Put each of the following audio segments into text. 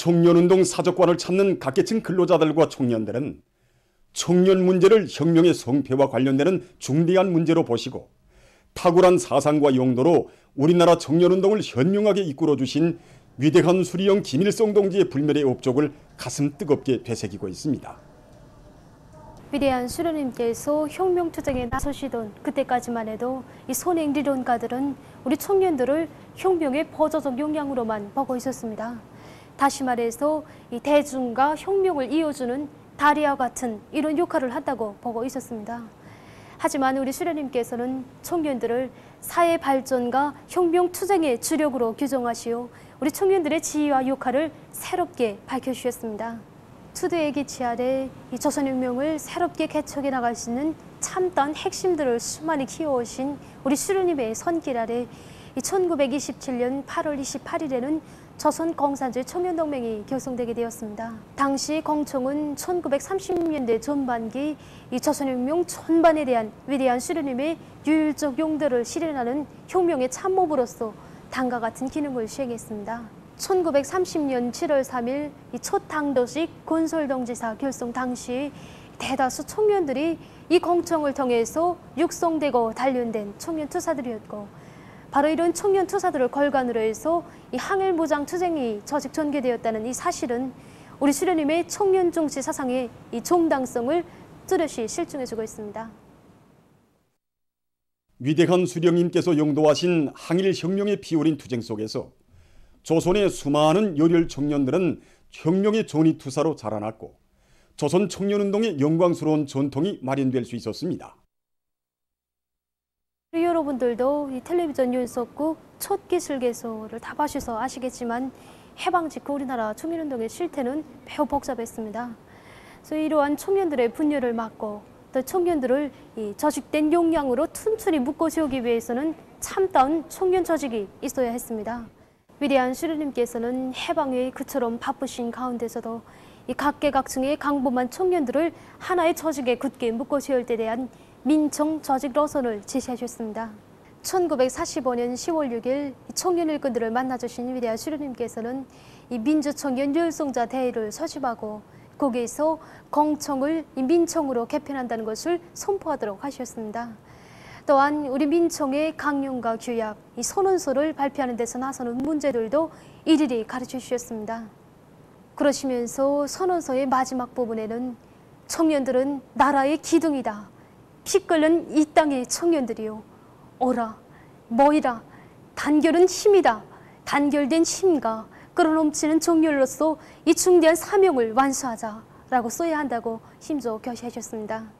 청년운동 사적관을 찾는 각계층 근로자들과 청년들은 청년 문제를 혁명의 성패와 관련되는 중대한 문제로 보시고 탁월한 사상과 용도로 우리나라 청년운동을 현명하게 이끌어주신 위대한 수리영 김일성 동지의 불멸의 업적을 가슴 뜨겁게 되새기고 있습니다. 위대한 수령님께서 혁명투쟁에 나서시던 그때까지만 해도 이 선행리론가들은 우리 청년들을 혁명의 버저적 역량으로만 보고 있었습니다. 다시 말해서 이 대중과 혁명을 이어주는 다리와 같은 이런 역할을 한다고 보고 있었습니다. 하지만 우리 수령님께서는 청년들을 사회 발전과 혁명 투쟁의 주력으로 규정하시어 우리 청년들의 지위와 역할을 새롭게 밝혀주셨습니다. 투대의 기치 아래 이 조선혁명을 새롭게 개척해 나갈 수 있는 참다운 핵심들을 수많이 키워오신 우리 수령님의 손길 아래 1927년 8월 28일에는 조선공산주의 청년동맹이 결성되게 되었습니다. 당시 공청은 1930년대 전반기 이 조선혁명 전반에 대한 위대한 수령님의 유일적 용도를 실현하는 혁명의 참모부로서 당과 같은 기능을 수행했습니다. 1930년 7월 3일 이 첫 당도식 건설동지사 결성 당시 대다수 청년들이 이 공청을 통해서 육성되고 단련된 청년 투사들이었고, 바로 이런 청년 투사들을 걸간으로 해서 이 항일무장 투쟁이 조직 전개되었다는 이 사실은 우리 수령님의 청년 중시 사상의 이 정당성을 뚜렷이 실증해주고 있습니다. 위대한 수령님께서 용도하신 항일혁명의 피어오른 투쟁 속에서 조선의 수많은 열혈 청년들은 혁명의 전위투사로 자라났고 조선 청년운동의 영광스러운 전통이 마련될 수 있었습니다. 우리 여러분들도 이 텔레비전 연속극 첫 기술개소를 다 봐주셔서 아시겠지만 해방 직후 우리나라 청년운동의 실태는 매우 복잡했습니다. 그래서 이러한 청년들의 분열을 막고 또 청년들을 이 저식된 역량으로 튼튼히 묶어 세우기 위해서는 참다운 청년 조직이 있어야 했습니다. 위대한 수령님께서는 해방에 그처럼 바쁘신 가운데서도 이 각계각층의 강범한 청년들을 하나의 조직에 굳게 묶어 세울 때 대한 민청 조직 노선을 제시하셨습니다. 1945년 10월 6일 청년 일꾼들을 만나주신 위대한 수령님께서는 이 민주청년 열성자 대회를 소집하고 거기에서 공청을 이 민청으로 개편한다는 것을 선포하도록 하셨습니다. 또한 우리 민청의 강령과 규약, 이 선언서를 발표하는 데서 나서는 문제들도 일일이 가르쳐 주셨습니다. 그러시면서 선언서의 마지막 부분에는 청년들은 나라의 기둥이다. 피 끓는 이 땅의 청년들이요. 오라, 모이라, 단결은 힘이다. 단결된 힘과 끌어넘치는 정열로서 이 중대한 사명을 완수하자라고 써야 한다고 힘줘 교시해 주셨습니다.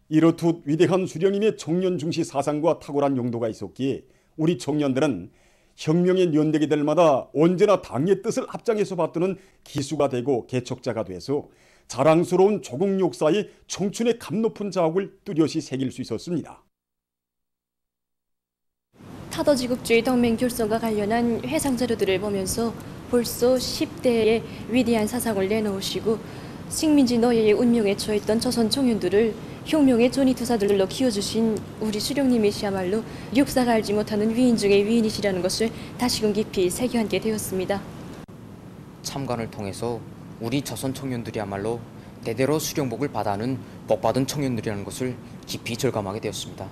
이렇듯 위대한 수령님의 청년 중시 사상과 탁월한 용도가 있었기에 우리 청년들은 혁명의 연대기들마다 언제나 당의 뜻을 앞장에서 받드는 기수가 되고 개척자가 돼서 자랑스러운 조국 역사에 청춘의 감높은 자욱을 뚜렷이 새길 수 있었습니다. 타도지국주의 동맹 결성과 관련한 회상 자료들을 보면서 벌써 10대의 위대한 사상을 내놓으시고 식민지 노예의 운명에 처했던 조선 청년들을 혁명의 전위투사들로 키워주신 우리 수령님이시야말로 역사가 알지 못하는 위인 중의 위인이시라는 것을 다시금 깊이 새겨앉게 되었습니다. 참관을 통해서 우리 조선 청년들이야말로 대대로 수령복을 받아는 복받은 청년들이라는 것을 깊이 절감하게 되었습니다.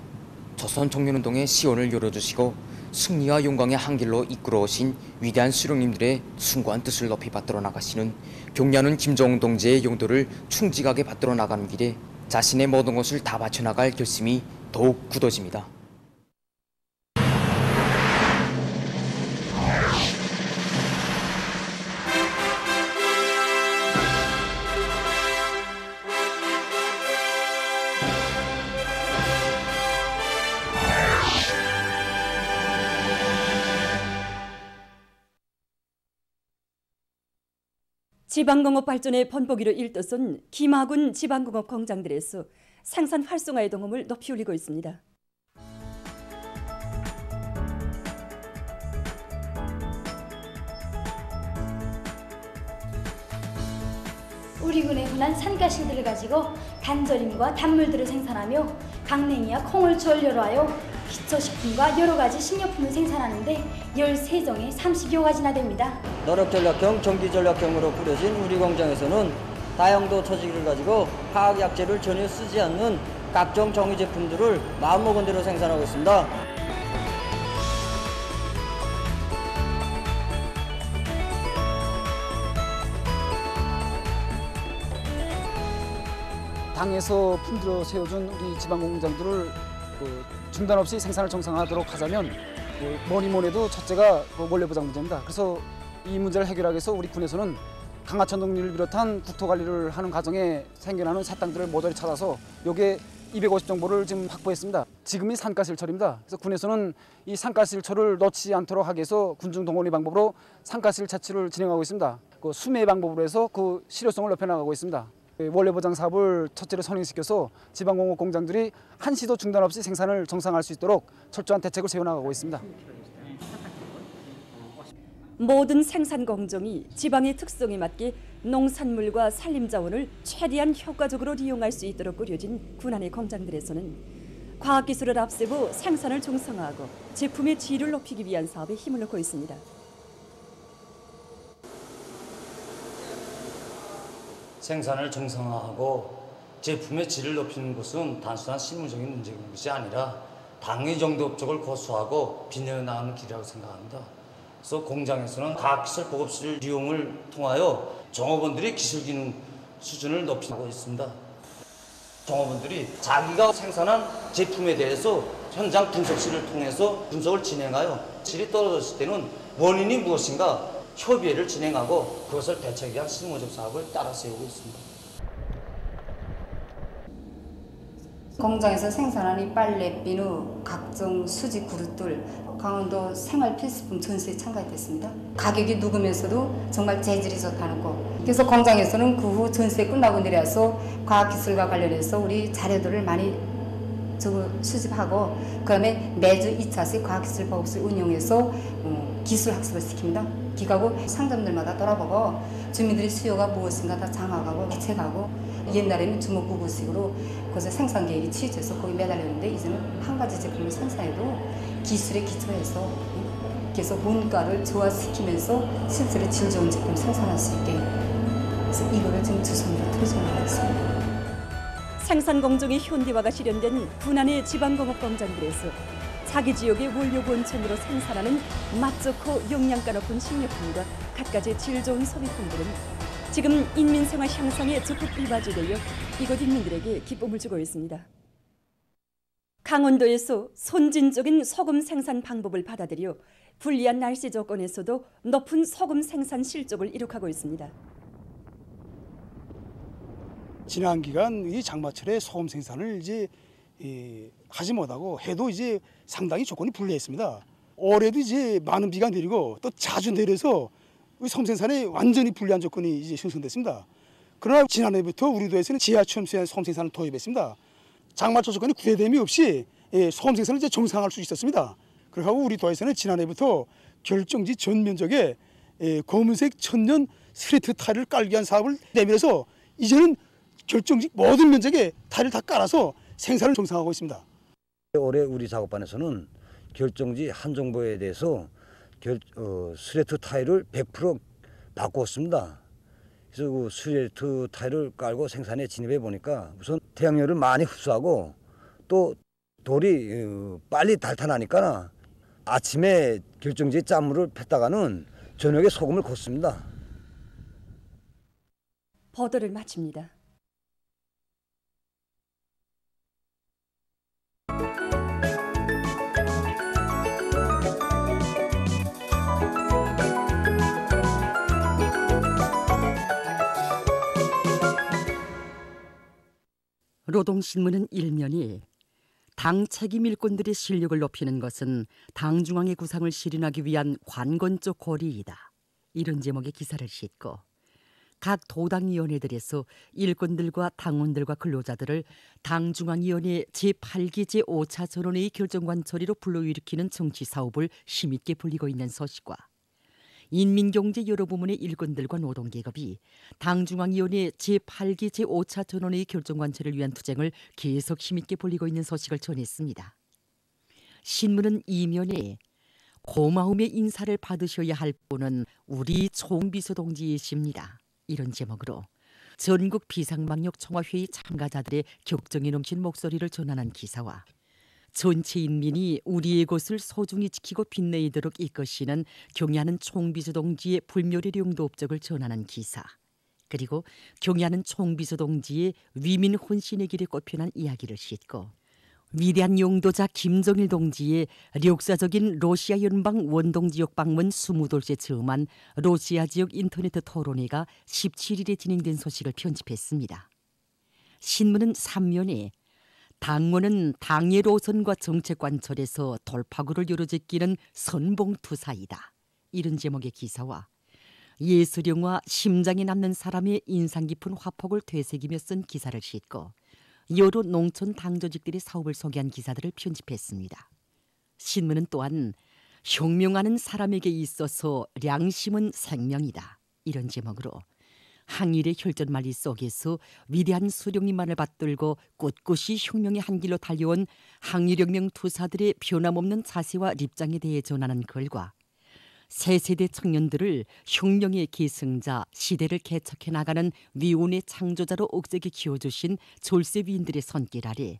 조선 청년운동의 시원을 열어주시고 승리와 영광의 한길로 이끌어오신 위대한 수령님들의 숭고한 뜻을 높이 받들어 나가시는 경례하는 김정은 동지의 용도를 충직하게 받들어 나가는 길에 자신의 모든 것을 다 바쳐나갈 결심이 더욱 굳어집니다. 지방공업 발전의 본보기로 일떴은 김하군 지방공업 공장들에서 생산 활성화의 동험을 높이 올리고 있습니다. 우리 군의 흔한 산가시들을 가지고 간절임과 단물들을 생산하며 강냉이와 콩을 전료로 하여 기초식품과 여러 가지 식료품을 생산하는데 13종에 30여 가지나 됩니다. 너력전략형, 전기전략형으로 꾸려진 우리 공장에서는 다용도 처지기를 가지고 화학약재를 전혀 쓰지 않는 각종 정유 제품들을 마음먹은 대로 생산하고 있습니다. 당에서 품들어 세워준 우리 지방 공장들을 중단 없이 생산을 정상화하도록 하자면 뭐니 해도 첫째가 원료 보장 문제입니다. 그래서 이 문제를 해결하기 위해서 우리 군에서는 강하천 동리를 비롯한 국토 관리를 하는 과정에 생겨나는 사땅들을 모조리 찾아서 요게 250정보를 지금 확보했습니다. 지금이 산가스일철입니다. 그래서 군에서는 이 산가스일철을 넣지 않도록 하기 위해서 군중 동원리 방법으로 산가스일 채취를 진행하고 있습니다. 그 수매 방법으로 해서 그 실효성을 높여나가고 있습니다. 원료 보장 사업을 첫째로 선행시켜서 지방공업 공장들이 한시도 중단 없이 생산을 정상화할 수 있도록 철저한 대책을 세워나가고 있습니다. 모든 생산 공정이 지방의 특성에 맞게 농산물과 산림자원을 최대한 효과적으로 이용할 수 있도록 꾸려진 군안의 공장들에서는 과학기술을 앞세고 생산을 정상화하고 제품의 질을 높이기 위한 사업에 힘을 넣고 있습니다. 생산을 정상화하고 제품의 질을 높이는 것은 단순한 실무적인 문제인 것이 아니라 당의 정도 업적을 고수하고 빛내나가는 길이라고 생각합니다. 그래서 공장에서는 과학기술 보급실 이용을 통하여 종업원들의 기술 기능 수준을 높이고 있습니다. 종업원들이 자기가 생산한 제품에 대해서 현장 분석실을 통해서 분석을 진행하여 질이 떨어졌을 때는 원인이 무엇인가 협의회를 진행하고 그것을 대책에 대한 실무적 사업을 따라 세우고 있습니다. 공장에서 생산하는 빨래, 비누, 각종 수지 그릇들, 강원도 생활 필수품 전시에 참가했습니다. 가격이 누그면서도 정말 재질이 좋다는 거. 그래서 공장에서는 그 후 전시회 끝나고 내려서 과학기술과 관련해서 우리 자료들을 많이 수집하고 그다음에 매주 2차씩 과학기술 보급실 운영해서 기술 학습을 시킵니다. 기가고 상점들마다 돌아보고 주민들의 수요가 무엇인가 다 장악하고 대책하고 옛날에는 주먹구구식으로 그것을 생산 계획이 취해져서 거기 매달렸는데 이제는 한 가지 제품을 생산해도 기술에 기초해서 계속 원가를 조화시키면서 실제로 질 좋은 제품을 생산할 수 있게 그래서 이거를 지금 주선으로推進하고 있습니다. 생산 공정의 현대화가 실현된 군안의 지방공업 공장들에서 자기 지역의 원료 본천으로 생산하는 맛 좋고 영양가 높은 식료품과 갖가지 질 좋은 소비품들은 지금 인민생활 향상에 적극 이바지되어 이곳 인민들에게 기쁨을 주고 있습니다. 강원도에서 선진적인 소금 생산 방법을 받아들여 불리한 날씨 조건에서도 높은 소금 생산 실적을 이룩하고 있습니다. 지난 기간 이 장마철에 소금 생산을 이제 하지 못하고 해도 이제 상당히 조건이 불리했습니다. 올해도 이제 많은 비가 내리고 또 자주 내려서 소금 생산에 완전히 불리한 조건이 이제 형성됐습니다. 그러나 지난해부터 우리 도에서는 지하철 소금 생산을 도입했습니다. 장마철 조건이 구애됨이 없이 소금 생산을 이제 정상화할 수 있었습니다. 그리고 우리 도에서는 지난해부터 결정지 전 면적에 검은색 천년 스레트 타일을 깔기 위한 사업을 내밀어서 이제는 결정지 모든 면적에 타일을 다 깔아서 생산을 정상화하고 있습니다. 올해 우리 작업반에서는 결정지 한 정보에 대해서 스레트 타일을 100% 바꾸었습니다. 그래서 그 스레트 타일을 깔고 생산에 진입해 보니까 우선 태양열을 많이 흡수하고 또 돌이 빨리 닳아나니까 아침에 결정지에 짠물을 폈다가는 저녁에 소금을 걷습니다. 보도를 마칩니다. 노동신문은 일면이 당 책임 일꾼들의 실력을 높이는 것은 당 중앙의 구상을 실현하기 위한 관건적 고리이다. 이런 제목의 기사를 싣고 각 도당위원회들에서 일꾼들과 당원들과 근로자들을 당중앙위원회 제8기 제5차 전원회의 결정관 처리로 불러일으키는 정치사업을 힘있게 벌이고 있는 소식과 인민경제 여러 부문의 일꾼들과 노동계급이 당중앙위원회 제8기 제5차 전원회의 결정관철을 위한 투쟁을 계속 힘있게 벌이고 있는 소식을 전했습니다. 신문은 이면에 고마움의 인사를 받으셔야 할 분은 우리 총비서 동지이십니다. 이런 제목으로 전국 비상방역 총화회의 참가자들의 격정이 넘친 목소리를 전하는 기사와 전체 인민이 우리의 곳을 소중히 지키고 빛내도록 이끄시는 경의하는 총비서 동지의 불멸의 용도 업적을 전하는 기사, 그리고 경의하는 총비서 동지의 위민 혼신의 길에 꼽혀난 이야기를 싣고 위대한 용도자 김정일 동지의 역사적인 러시아 연방 원동 지역 방문 20돌째 처음한 러시아 지역 인터넷 토론회가 17일에 진행된 소식을 편집했습니다. 신문은 3면에 당원은 당의 노선과 정책 관철에서 돌파구를 열어제끼는 선봉투사이다. 이런 제목의 기사와 예술영화 심장에 남는 사람의 인상 깊은 화폭을 되새기며 쓴 기사를 싣고 여러 농촌 당조직들의 사업을 소개한 기사들을 편집했습니다. 신문은 또한 혁명하는 사람에게 있어서 양심은 생명이다. 이런 제목으로 항일의 혈전말리 속에서 위대한 수령님만을 받들고 꿋꿋이 혁명의 한 길로 달려온 항일혁명 투사들의 변함없는 자세와 입장에 대해 전하는 글과 새 세대 청년들을 혁명의 계승자, 시대를 개척해 나가는 위운의 창조자로 억제게 키워주신 졸세 위인들의 손길 아래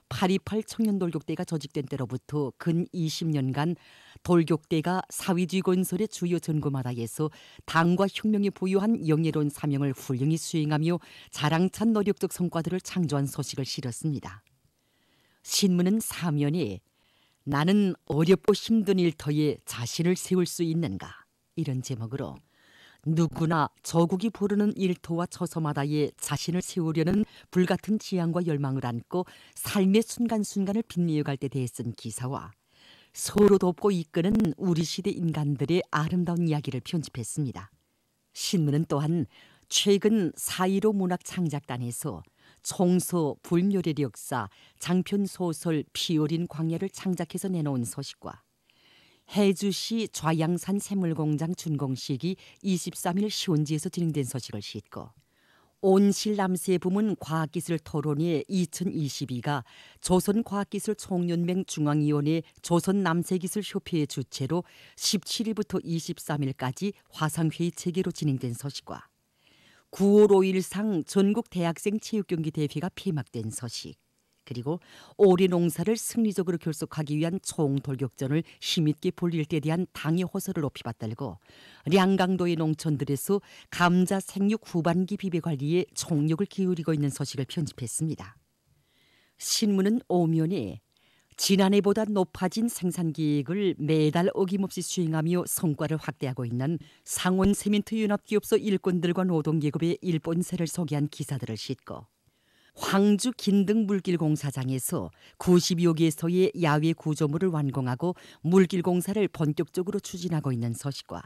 8.28 청년 돌격대가 조직된 때로부터 근 20년간 돌격대가 사회주의 건설의 주요 전구마다에서 당과 혁명이 부여한 영예로운 사명을 훌륭히 수행하며 자랑찬 노력적 성과들을 창조한 소식을 실었습니다. 신문은 사면에 나는 어렵고 힘든 일터에 자신을 세울 수 있는가? 이런 제목으로 누구나 저국이 부르는 일터와 처소마다에 자신을 세우려는 불같은 지향과 열망을 안고 삶의 순간순간을 빛내어갈 때 대해 쓴 기사와 서로 돕고 이끄는 우리 시대 인간들의 아름다운 이야기를 편집했습니다. 신문은 또한 최근 4.15 문학창작단에서 총서 불멸의 역사, 장편소설 피어린 광야를 창작해서 내놓은 소식과 해주시 좌양산 샘물공장 준공식이 23일 시원지에서 진행된 소식을 싣고 온실남새 부문 과학기술 토론회 2022가 조선과학기술총연맹 중앙위원회 조선남새기술협회의 주최로 17일부터 23일까지 화상회의 체계로 진행된 소식과 9월 5일상 전국 대학생 체육경기 대회가 폐막된 소식, 그리고 올해 농사를 승리적으로 결속하기 위한 총돌격전을 힘있게 벌릴 때 대한 당의 호소를 높이 받들고 량강도의 농촌들에서 감자 생육 후반기 비배 관리에 총력을 기울이고 있는 소식을 편집했습니다. 신문은 오면에 지난해보다 높아진 생산 계획을 매달 어김없이 수행하며 성과를 확대하고 있는 상온세멘트연합기업소 일꾼들과 노동계급의 일본세를 소개한 기사들을 싣고 황주 긴등물길공사장에서 90여 개소의 야외 구조물을 완공하고 물길공사를 본격적으로 추진하고 있는 소식과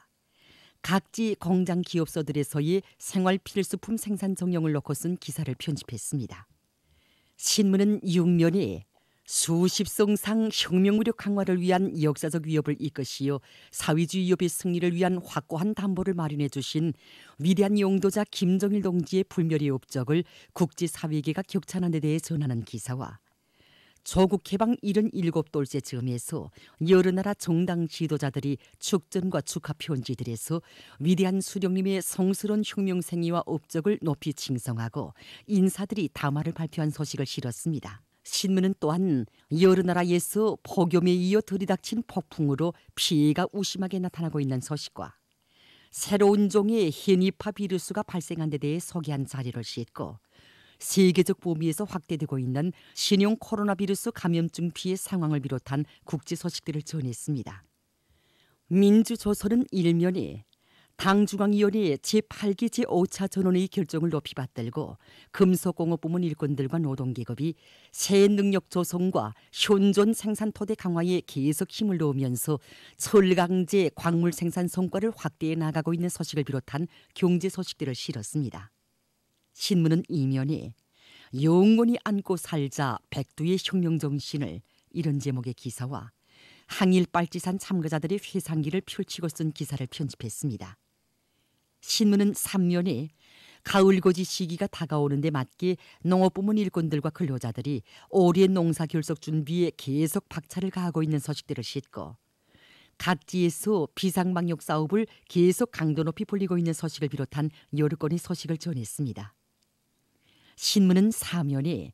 각지 공장 기업소들에서의 생활필수품 생산 정령을 놓고 쓴 기사를 편집했습니다. 신문은 6면에 수십성상 혁명무력 강화를 위한 역사적 위협을 이끄시어 사회주의 위협의 승리를 위한 확고한 담보를 마련해 주신 위대한 용도자 김정일 동지의 불멸의 업적을 국제사회계가 격찬한 데 대해 전하는 기사와 조국 해방 77돌째 즈음에서 여러 나라 정당 지도자들이 축전과 축하 편지들에서 위대한 수령님의 성스러운 혁명 생애와 업적을 높이 칭송하고 인사들이 담화를 발표한 소식을 실었습니다. 신문은 또한 여러 나라에서 폭염에 이어 들이닥친 폭풍으로 피해가 우심하게 나타나고 있는 소식과 새로운 종의 현이파 비루스가 발생한 데 대해 소개한 자료를 싣고 세계적 범위에서 확대되고 있는 신형 코로나 비루스 감염증 피해 상황을 비롯한 국제 소식들을 전했습니다. 민주조선은 일면에 당중앙위원회 제8기 제5차 전원회의 결정을 높이 받들고 금속공업부문 일꾼들과 노동계급이 새 능력 조성과 현존 생산 토대 강화에 계속 힘을 넣으면서 철강제 광물 생산 성과를 확대해 나가고 있는 소식을 비롯한 경제 소식들을 실었습니다. 신문은 이면에 영원히 안고 살자 백두의 혁명 정신을 이런 제목의 기사와 항일 빨치산 참가자들의 회상기를 펼치고 쓴 기사를 편집했습니다. 신문은 3면에 가을고지 시기가 다가오는 데 맞게 농업부문 일꾼들과 근로자들이 올해 농사 결석 준비에 계속 박차를 가하고 있는 소식들을 싣고 각지에서 비상방역 사업을 계속 강도 높이 벌이고 있는 소식을 비롯한 여러 건의 소식을 전했습니다. 신문은 사면에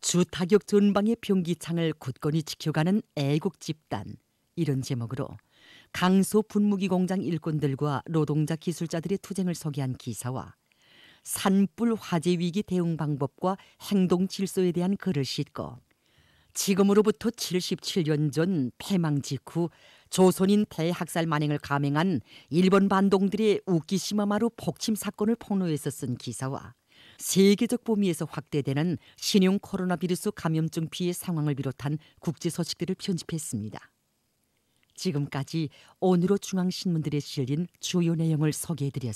주타격 전방의 병기창을 굳건히 지켜가는 애국 집단 이런 제목으로 강소 분무기 공장 일꾼들과 노동자 기술자들의 투쟁을 소개한 기사와 산불 화재 위기 대응 방법과 행동 질서에 대한 글을 싣고 지금으로부터 77년 전 패망 직후 조선인 대학살 만행을 감행한 일본 반동들의 우키시마마루 폭침 사건을 폭로해서 쓴 기사와 세계적 범위에서 확대되는 신형 코로나 비루스 감염증 피해 상황을 비롯한 국제 소식들을 편집했습니다. 지금까지 오늘의 중앙신문들에 실린 주요 내용을 소개해드렸습니다.